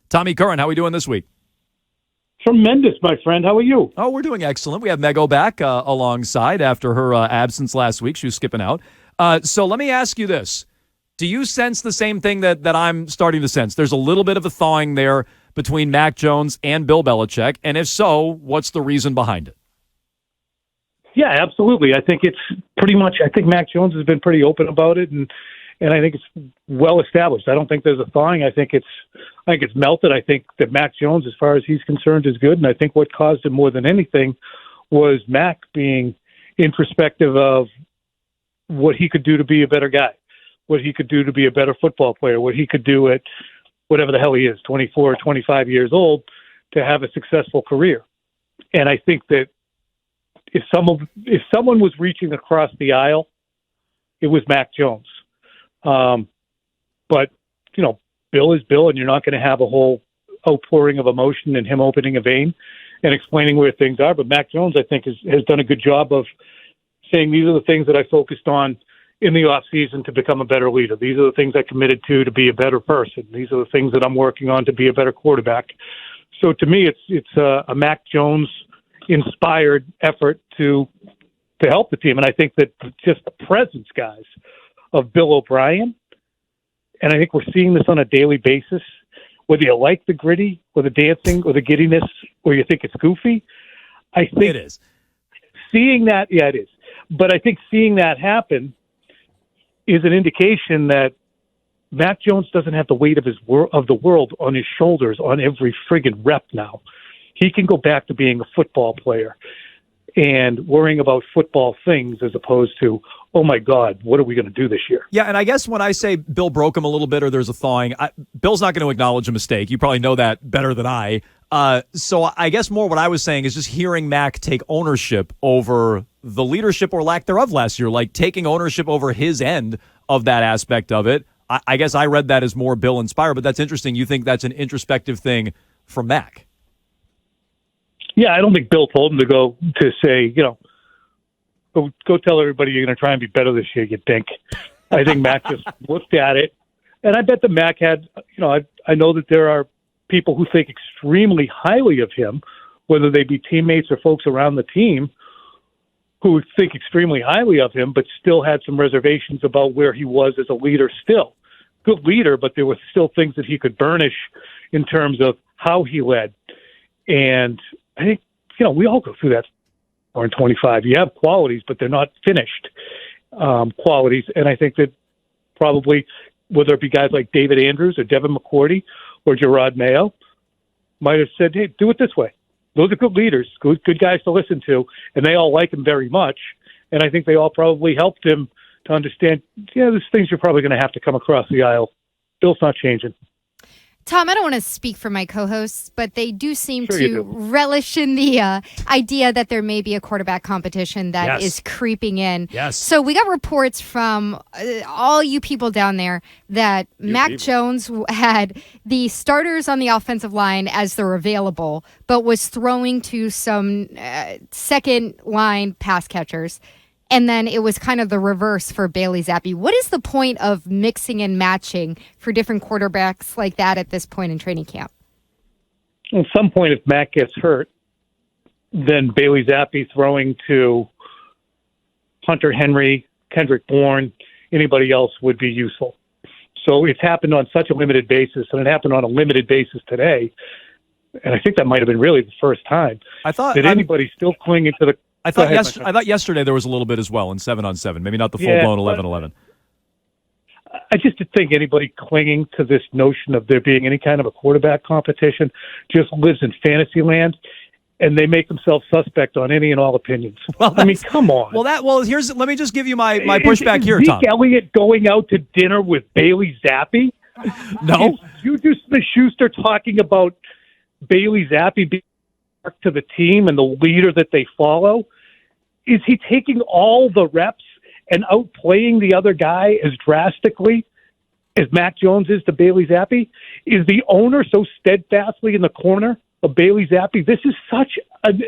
Tommy Curran, how are we doing this week? Tremendous, my friend. How are you? Oh, we're doing excellent. We have Mego back alongside after her absence last week. She was skipping out. So let me ask you this. Do you sense the same thing that I'm starting to sense? There's a little bit of a thawing there between Mac Jones and Bill Belichick. And if so, what's the reason behind it? Yeah, absolutely. I think it's pretty much, I think Mac Jones has been pretty open about it, and I think it's well established. I don't think there's a thawing. I think it's melted. I think that Mac Jones, as far as he's concerned, is good. And I think what caused it more than anything was Mac being introspective of what he could do to be a better guy, what he could do to be a better football player, what he could do at whatever the hell he is, 24 or 25 years old, to have a successful career. And I think that if someone was reaching across the aisle, it was Mac Jones. But, you know, Bill is Bill, and you're not going to have a whole outpouring of emotion and him opening a vein and explaining where things are. But Mac Jones, I think, has done a good job of saying these are the things that I focused on in the offseason to become a better leader. These are the things I committed to be a better person. These are the things that I'm working on to be a better quarterback. So to me, it's a Mac Jones inspired effort to help the team. And I think that just the presence, guys, of Bill O'Brien, and I think we're seeing this on a daily basis, whether you like the gritty or the dancing or the giddiness or you think it's goofy, I think it is. Seeing that, yeah, it is. But I think seeing that happen is an indication that Mac Jones doesn't have the weight of the world on his shoulders on every friggin' rep now. He can go back to being a football player and worrying about football things as opposed to, oh, my God, what are we going to do this year? Yeah, and I guess when I say Bill broke him a little bit or there's a thawing, Bill's not going to acknowledge a mistake. You probably know that better than I. So I guess more what I was saying is just hearing Mac take ownership over the leadership or lack thereof last year, like taking ownership over his end of that aspect of it. I guess I read that as more Bill inspired, but that's interesting. You think that's an introspective thing from Mac? Yeah, I don't think Bill told him to say, you know, go tell everybody you're going to try and be better this year, you think. I think Mac just looked at it. And I bet that Mac had, you know, I know that there are people who think extremely highly of him, whether they be teammates or folks around the team who think extremely highly of him, but still had some reservations about where he was as a leader still. Good leader, but there were still things that he could burnish in terms of how he led. And I think, you know, we all go through that. Or in 25, you have qualities, but they're not finished qualities. And I think that probably, whether it be guys like David Andrews or Devin McCourty or Gerard Mayo, might have said, hey, do it this way. Those are good leaders, good guys to listen to, and they all like him very much. And I think they all probably helped him to understand, yeah, there's things you're probably going to have to come across the aisle. Bill's not changing. Tom, I don't want to speak for my co-hosts, but they do seem to relish in the idea that there may be a quarterback competition that is creeping in. Yes. So we got reports from all you people down there that Mac Jones had the starters on the offensive line as they're available, but was throwing to some second-line pass catchers. And then it was kind of the reverse for Bailey Zappe. What is the point of mixing and matching for different quarterbacks like that at this point in training camp? At some point, if Mac gets hurt, then Bailey Zappe throwing to Hunter Henry, Kendrick Bourne, anybody else would be useful. So it's happened on such a limited basis, and it happened on a limited basis today. And I think that might have been really the first time that anybody's still clinging to the. I thought yesterday there was a little bit as well in 7-on-7, maybe not the full-blown 11-11. I just think anybody clinging to this notion of there being any kind of a quarterback competition just lives in fantasy land, and they make themselves suspect on any and all opinions. Well, I mean, come on. Let me just give you my pushback here, Tom. Zeke Elliott going out to dinner with Bailey Zappe? No. Is Juju Smith-Schuster talking about Bailey Zappe being to the team and the leader that they follow? Is he taking all the reps and outplaying the other guy as drastically as Mac Jones is to Bailey Zappe? Is the owner so steadfastly in the corner of Bailey Zappe? This is such an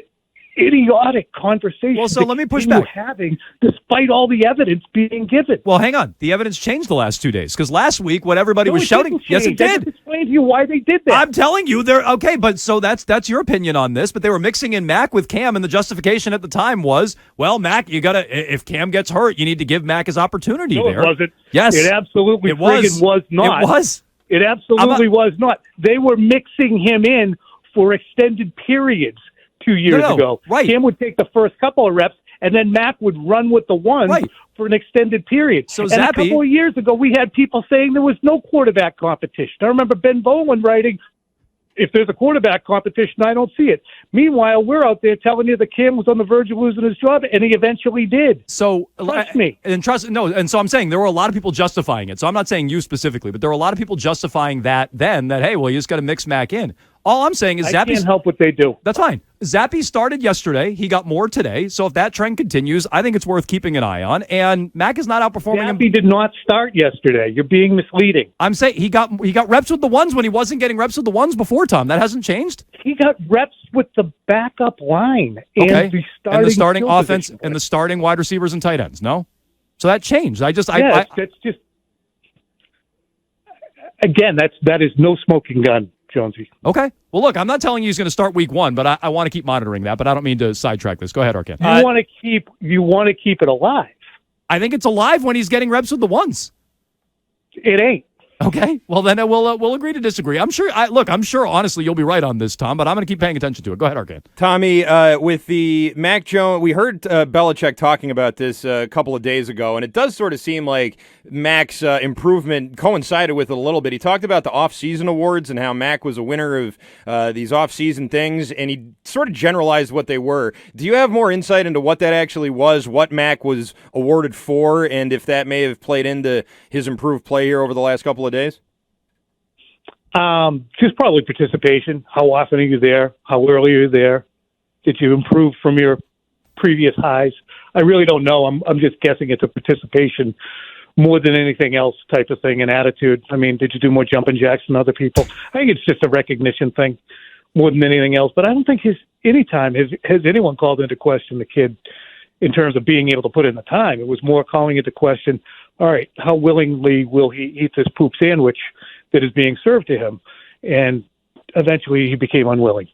idiotic conversation. Well, so let me push you're back. having, despite all the evidence being given. Well, hang on. The evidence changed the last 2 days because last week what everybody No, was it shouting. didn't Yes, it change. I did. just explained to you why they did that. I'm telling you, they're okay. But so that's your opinion on this. But they were mixing in Mac with Cam, and the justification at the time was, well, Mac, you gotta if Cam gets hurt, you need to give Mac his opportunity. No, there. it wasn't. Yes, it absolutely was not. It was. It absolutely was not. They were mixing him in for extended periods 2 years ago. Right. Cam would take the first couple of reps, and then Mac would run with the ones for an extended period. So and Zappe, a couple of years ago, we had people saying there was no quarterback competition. I remember Ben Bowen writing, if there's a quarterback competition, I don't see it. Meanwhile, we're out there telling you that Cam was on the verge of losing his job, and he eventually did. So trust me. And so I'm saying there were a lot of people justifying it. So I'm not saying you specifically, but there were a lot of people justifying that then that, hey, well, you just got to mix Mac in. All I'm saying is I Zappe can't help what they do. That's fine. Zappe started yesterday. He got more today. So if that trend continues, I think it's worth keeping an eye on. And Mac is not outperforming him. Zappe did not start yesterday. You're being misleading. I'm saying he got reps with the ones when he wasn't getting reps with the ones before, Tom. That hasn't changed. He got reps with the backup line and the starting offense and the starting wide receivers and tight ends. No, so that changed. That's just again, that is no smoking gun, Jonesy. Okay. Well, look, I'm not telling you he's going to start week 1, but I want to keep monitoring that. But I don't mean to sidetrack this. Go ahead, Arcand. You want to keep it alive. I think it's alive when he's getting reps with the ones. It ain't. Okay, well then we'll agree to disagree. I'm sure. I'm sure. Honestly, you'll be right on this, Tom. But I'm going to keep paying attention to it. Go ahead, Arcand. Tommy, with the Mac Jones, we heard Belichick talking about this a couple of days ago, and it does sort of seem like Mac's improvement coincided with it a little bit. He talked about the offseason awards and how Mac was a winner of these offseason things, and he sort of generalized what they were. Do you have more insight into what that actually was, what Mac was awarded for, and if that may have played into his improved play here over the last couple of days? Just probably participation. How often are you there? How early are you there? Did you improve from your previous highs? I really don't know. I'm just guessing it's a participation more than anything else type of thing, and attitude. I mean, did you do more jumping jacks than other people? I think it's just a recognition thing more than anything else. But I don't think has anyone called into question the kid in terms of being able to put in the time. It was more calling into question, all right, how willingly will he eat this poop sandwich that is being served to him? And eventually he became unwilling.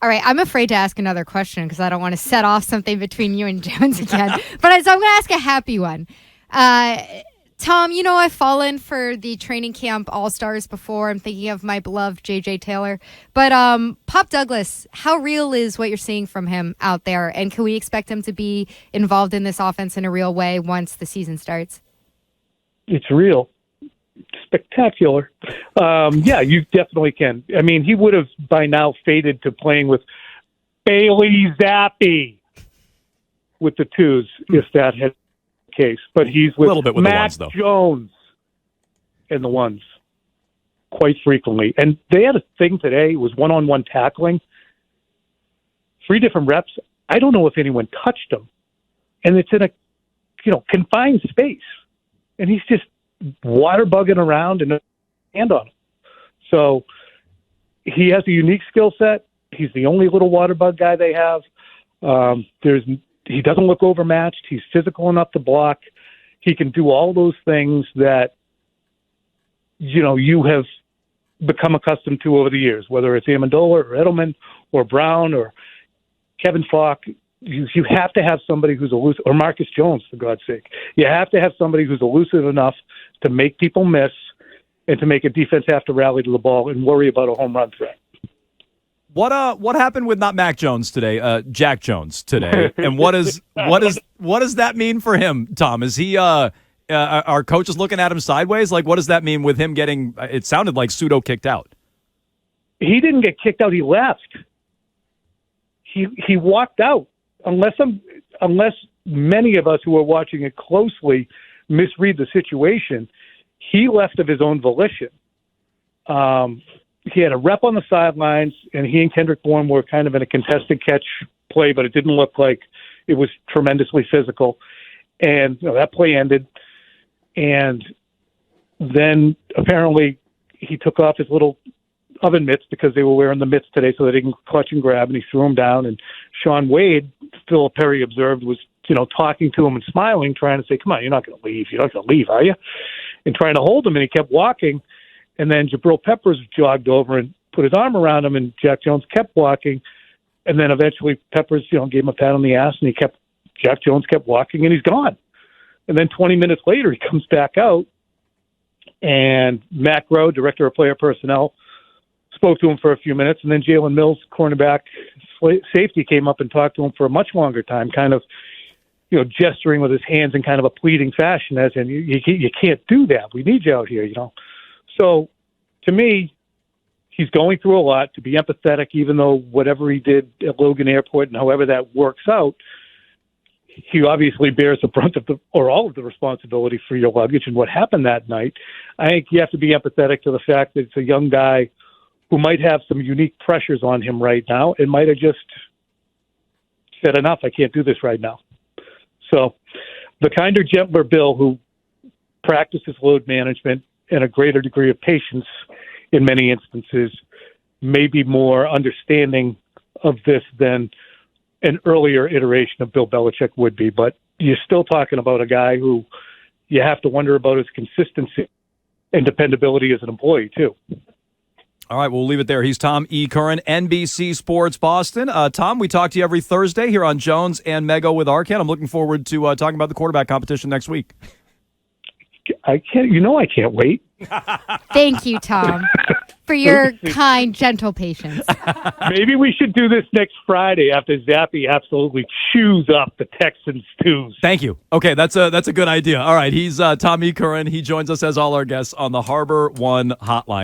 All right, I'm afraid to ask another question because I don't want to set off something between you and Jones again. So I'm going to ask a happy one. Tom, you know I've fallen for the training camp all-stars before. I'm thinking of my beloved J.J. Taylor. But Pop Douglas, how real is what you're seeing from him out there? And can we expect him to be involved in this offense in a real way once the season starts? It's real. Spectacular. Yeah, you definitely can. I mean, he would have by now faded to playing with Bailey Zappe with the twos if that had case, but he's with, Mac Jones and the ones quite frequently. And they had a thing today, it was one-on-one tackling, 3 different reps. I don't know if anyone touched him, and it's in a confined space, and he's just water bugging around and hand on him. So he has a unique skill set. He's the only little water bug guy they have. He doesn't look overmatched. He's physical enough to block. He can do all those things that, you have become accustomed to over the years, whether it's Amendola or Edelman or Brown or Kevin Falk. You have to have somebody who's elusive, or Marcus Jones, for God's sake. You have to have somebody who's elusive enough to make people miss and to make a defense have to rally to the ball and worry about a home run threat. What happened with not Mac Jones today, Jack Jones today, and what does that mean for him, Tom? Is he our coach is looking at him sideways? Like, what does that mean with him getting? It sounded like pseudo kicked out. He didn't get kicked out. He left. He walked out. Unless many of us who are watching it closely misread the situation, he left of his own volition. He had a rep on the sidelines, and he and Kendrick Bourne were kind of in a contested catch play, but it didn't look like it was tremendously physical. And that play ended, and then apparently he took off his little oven mitts because they were wearing the mitts today so they didn't clutch and grab, and he threw them down. And Sean Wade, Philip Perry observed, was, talking to him and smiling, trying to say, come on, you're not going to leave. You're not going to leave, are you? And trying to hold him, and he kept walking. And then Jabril Peppers jogged over and put his arm around him, and Jack Jones kept walking. And then eventually Peppers, gave him a pat on the ass, and Jack Jones kept walking, and he's gone. And then 20 minutes later, he comes back out, and Matt Groh, director of player personnel, spoke to him for a few minutes, and then Jalen Mills, cornerback safety, came up and talked to him for a much longer time, kind of, gesturing with his hands in kind of a pleading fashion, as in, you can't do that. We need you out here, So, to me, he's going through a lot. To be empathetic, even though whatever he did at Logan Airport and however that works out, he obviously bears the brunt of all of the responsibility for your luggage and what happened that night. I think you have to be empathetic to the fact that it's a young guy who might have some unique pressures on him right now and might have just said, enough, I can't do this right now. So the kinder, gentler Bill, who practices load management and a greater degree of patience in many instances, may be more understanding of this than an earlier iteration of Bill Belichick would be. But you're still talking about a guy who you have to wonder about his consistency and dependability as an employee, too. All right, we'll leave it there. He's Tom E. Curran, NBC Sports Boston. Tom, we talk to you every Thursday here on Jones and Mego with Arcand. I'm looking forward to talking about the quarterback competition next week. I can't wait. Thank you, Tom, for your kind, gentle patience. Maybe we should do this next Friday after Zappe absolutely chews up the Texans' twos. Thank you. Okay, that's a good idea. All right, he's Tom E. Curran. He joins us as all our guests on the Harbor One Hotline.